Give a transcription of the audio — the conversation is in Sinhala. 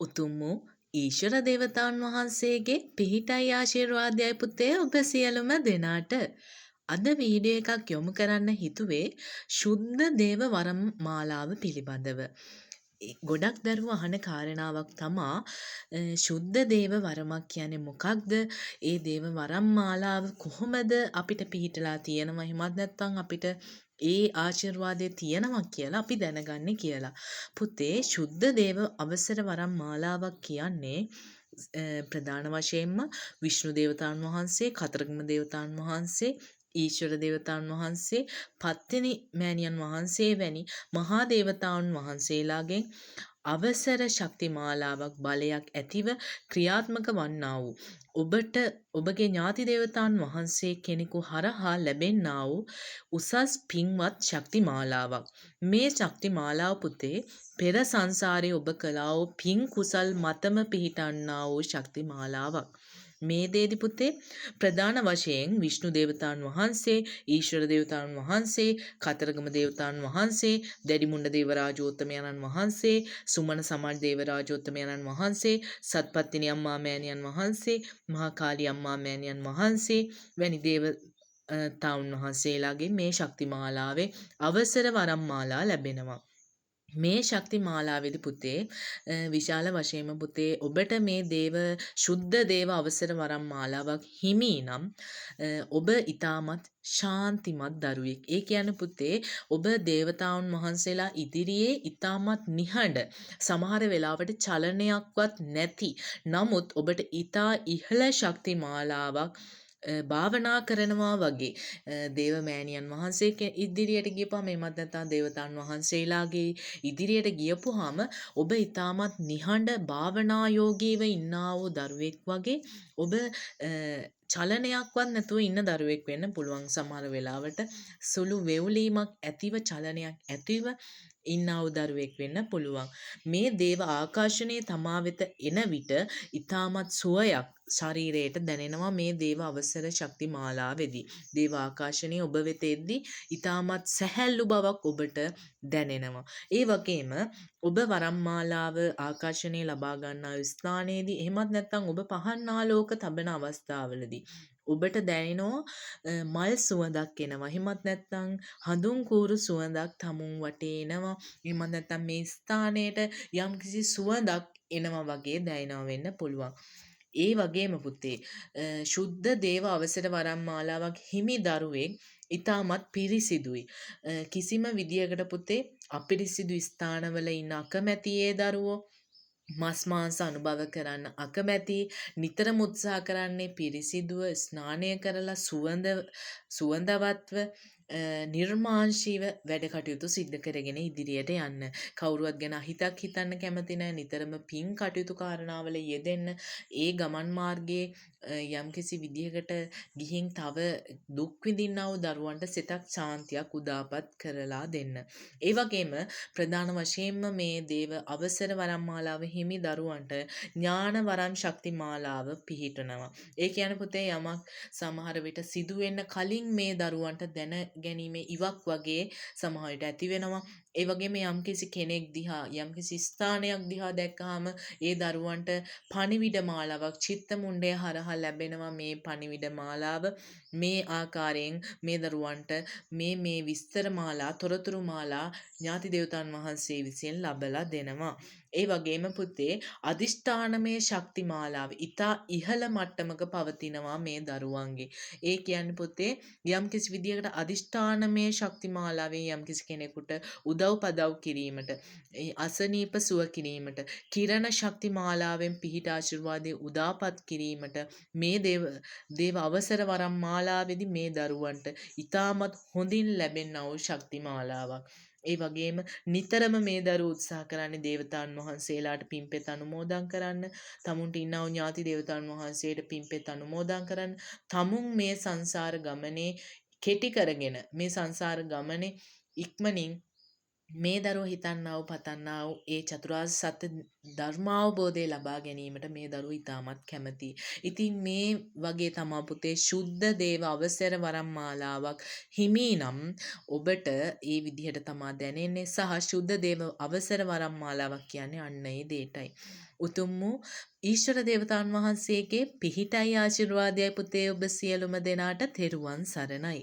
උතුම් වූ ඊශ්වර දේවතාවුන් වහන්සේගේ පිහිටයි ආශිර්වාදයයි පුතේ ඔබ සියලුම දෙනාට. අද වීඩියෝ එකක් යොමු කරන්න හිතුවේ ශුද්ධ දේව වරම් මාලාව පිළිබඳව. ගොඩක් දරුවෝ අහන කාරණාවක් තමා ශුද්ධ දේව වරමක් කියන්නේ මොකක්ද? ඒ දේව වරම් මාලාව කොහොමද අපිට පිහිටලා තියෙනවා? එහෙමත් නැත්නම් අපිට ඒ ආශිර්වාදය තියෙනවා කියලා අපි දැනගන්නේ කියලා. පුතේ ශුද්ධ දේව අවසර වරම් මාලාවක් කියන්නේ ප්‍රධාන වශයෙන්ම විෂ්ණු දේවතාවුන් වහන්සේ, කතරගම දේවතාවුන් වහන්සේ, ඊශ්වර දේවතාවුන් වහන්සේ, පත්තිනි මෑණියන් වහන්සේ වැනි මහා දේවතාවුන් වහන්සේලාගෙන් අවසර ශක්ති මාලාවක් බලයක් ඇතිව ක්‍රියාත්මක වන්නා වූ ඔබට ඔබගේ ඥාති දේවතාවුන් වහන්සේ කෙනෙකු හරහා ලැබෙන්නා වූ උසස් පින්වත් ශක්ති මාලාවක්. මේ ශක්ති මාලාව පුතේ පෙර සංසාරයේ ඔබ කළා වූ පින් කුසල් මතම පිහිටන්නා වූ ශක්ති මාලාවක්. මේ දේදි පුතේ ප්‍රධාන වශයෙන් විෂ්ණු දේවතාවුන් වහන්සේ, ඊශ්වර දේවතාවුන් වහන්සේ, කතරගම දේවතාවුන් වහන්සේ, දැඩිමුණ්ඩ දේවරාජෝත්තමයන්න් වහන්සේ, සුමන සමන් දේවරාජෝත්තමයන්න් වහන්සේ, සත්පත්තිනි අම්මා මෑණියන් වහන්සේ, මහා කාලී අම්මා මෑණියන් වහන්සේ වැනි දේවතාවුන් වහන්සේලාගේ මේ ශක්ති මාලාවේ අවසර වරම් මාලා ලැබෙනවා. මේ ශක්ති මාලාවේදී පුතේ විශාල වශයෙන්ම පුතේ ඔබට මේ දේව ශුද්ධ දේව අවසර වරම් මාලාවක් හිමි නම් ඔබ ඊටමත් ශාන්තිමත් දරුවෙක්. ඒ කියන්නේ පුතේ ඔබ දේවතාවුන් වහන්සේලා ඉදිරියේ ඊටමත් නිහඬ, සමහර වෙලාවට චලනයක්වත් නැති, නමුත් ඔබට ඊටා ඉහළ ශක්ති මාලාවක් භාවනා කරනවා වගේ දේව මෑණියන් වහන්සේ ඉදිරියට ගියපුවාම එමත් නැත්නම් දේවතාවුන් වහන්සේලාගේ ඉදිරියට ගියපුවාම ඔබ ඊටමත් නිහඬ භාවනා යෝගීව ඉන්නා වූ දරුවෙක් වගේ ඔබ චලනයක්වත් නැතුව ඉන්න දරුවෙක් වෙන්න පුළුවන්. සමහර වෙලාවට සුළු වෙවුලීමක් ඇතිව චලනයක් ඇතිව ඉන්නා වූ දරුවෙක් වෙන්න පුළුවන්. මේ දේව ආකර්ෂණය තමා වෙත එන විට ඊටමත් සුවයක් ශරීරයට දැනෙනවා මේ දේව අවසර ශක්ති මාලාවේදී. දේව ආකර්ෂණය ඔබ වෙත එද්දී ඊටමත් සැහැල්ලු බවක් ඔබට දැනෙනවා. ඒ වගේම ඔබ වරම් මාලාව ආකර්ෂණය ලබා ගන්නා ස්ථානයේදී එහෙමත් නැත්නම් ඔබ පහන් ආලෝක තබන අවස්ථාවලදී ඔබට දැනෙනවා මල් සුවඳක් එනවා. එහෙමත් නැත්නම් හඳුන් කූරු සුවඳක් තමුන් වටේ එනවා. එහෙමත් නැත්නම් මේ ස්ථානයට යම්කිසි සුවඳක් එනවා වගේ දැනෙනවා වෙන්න පුළුවන්. ඒ වගේම පුතේ ශුද්ධ දේව අවසර වරම් මාලාවක් හිමි දරුවෙක් ඊටමත් පිරිසිදුයි. කිසිම විදියකට පුතේ අපිරිසිදු ස්ථානවල ඉන්න අකමැති ඒ දරුවෝ මස් මාංශ අනුභව කරන්න අකමැති, නිතරම උත්සාහ කරන්නේ පිරිසිදුව ස්නානය කරලා සුවඳවත්ව නිර්මාංශීව වැඩ කටයුතු සිද්ධ කරගෙන ඉදිරියට යන්න. කවුරුවත් ගැන අහිතක් හිතන්න කැමති නැහැ. නිතරම පින් කටයුතු කාරණාවල යෙදෙන්න. ඒ ගමන් මාර්ගයේ යම්කිසි විදියකට ගිහින් තව දුක් විඳින්නා වූ දරුවන්ට සිතක් ශාන්තියක් උදාපත් කරලා දෙන්න. ඒ වගේම ප්‍රධාන වශයෙන්ම මේ දේව අවසර වරම් මාලාව හිමි දරුවන්ට ඥාන වරම් ශක්ති මාලාව පිහිටනවා. ඒ කියන්නේ පුතේ යමක් සමහර විට සිදු වෙන්න කලින් මේ දරුවන්ට දැන ගැනීමේ ඉවක් වගේ සමහර විට ඇති වෙනවා. ඒ වගේම යම්කිසි කෙනෙක් දිහා යම්කිසි ස්ථානයක් දිහා දැක්කහම ඒ දරුවන්ට පණිවිඩ මාලාවක් චිත්ත මුණ්ඩය හරහා ලැබෙනවා. මේ පණිවිඩ මාලාව මේ ආකාරයෙන් මේ දරුවන්ට මේ විස්තර මාලා තොරතුරු මාලා ඥාති දේවතාවුන් වහන්සේ විසින් ලබලා දෙනවා. ඒ වගේම පුතේ අදිෂ්ඨානමය ශක්ති මාලාව ඊටා ඉහළ මට්ටමක පවතිනවා මේ දරුවන්ගේ. ඒ කියන්නේ පුතේ යම්කිසි විදියකට අදිෂ්ඨානමය ශක්ති මාලාවෙන් යම්කිසි කෙනෙකුට උදව් පදව් කිරීමට, අසනීප සුව කිරීමට, කිරණ ශක්ති මාලාවෙන් පිහිට ආශිර්වාදයේ උදාපත් කිරීමට මේ දේව අවසර වරම් මාලාවේදී මේ දරුවන්ට ඊටමත් හොඳින් ලැබෙනා වූ ශක්ති මාලාවක්. ඒ වගේම නිතරම මේ දරුවෝ උත්සාහ කරන්නේ දේවතාවුන් වහන්සේලාට පින්පෙත් අනුමෝදන් කරන්න, තමුන්ට ඉන්නා වූ ඥාති දේවතාවුන් වහන්සේට පින්පෙත් අනුමෝදන් කරන්න, තමුන් මේ සංසාර ගමනේ කෙටි කරගෙන මේ සංසාර ගමනේ ඉක්මනින් මේ දරුවා හිතන්නා වූ පතන්නා වූ ඒ චතුරාර්ය සත්‍ය ධර්මාවබෝධය ලබා ගැනීමට මේ දරුවා ඉතාමත් කැමතියි. ඉතින් මේ වගේ තමා පුතේ ශුද්ධ දේව අවසර වරම් මාලාවක් හිමි නම් ඔබට ඒ විදිහට තමා දැනෙන්නේ සහ ශුද්ධ දේව අවසර වරම් මාලාවක් කියන්නේ අන්න ඒ දෙයටයි. උතුම් වූ ඊශ්වර දේවතාවුන් වහන්සේගේ පිහිටයි ආශිර්වාදයයි පුතේ ඔබ සියලුම දෙනාට තෙරුවන් සරණයි.